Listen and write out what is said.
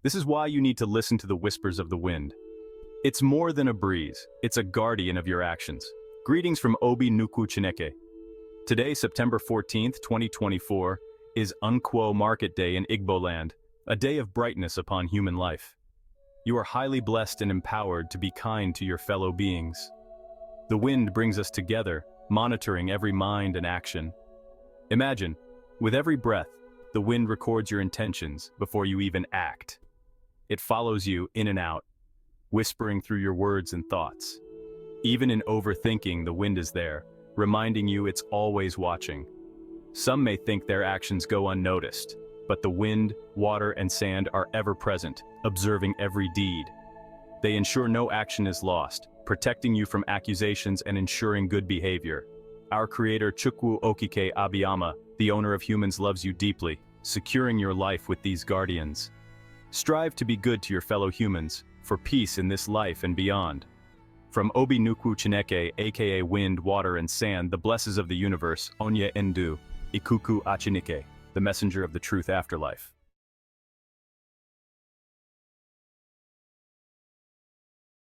This is why you need to listen to the whispers of the wind. It's more than a breeze, it's a guardian of your actions. Greetings from Obi Nnukwu Chineke. Today, September 14th, 2024, is Nkwo Market Day in Igboland, a day of brightness upon human life. You are highly blessed and empowered to be kind to your fellow beings. The wind brings us together, monitoring every mind and action. Imagine, with every breath, the wind records your intentions before you even act. It follows you in and out, whispering through your words and thoughts. Even in overthinking, the wind is there, reminding you it's always watching. Some may think their actions go unnoticed, but the wind, water, and sand are ever present, observing every deed. They ensure no action is lost, protecting you from accusations and ensuring good behavior. Our creator Chukwu Okike Abiyama, the owner of humans, loves you deeply, securing your life with these guardians. Strive to be good to your fellow humans, for peace in this life and beyond. From Obi Nnukwu Chineke, aka Wind, Water, and Sand, the blessings of the universe, Onye Ndu, Ikuku Achinike, the messenger of the truth afterlife.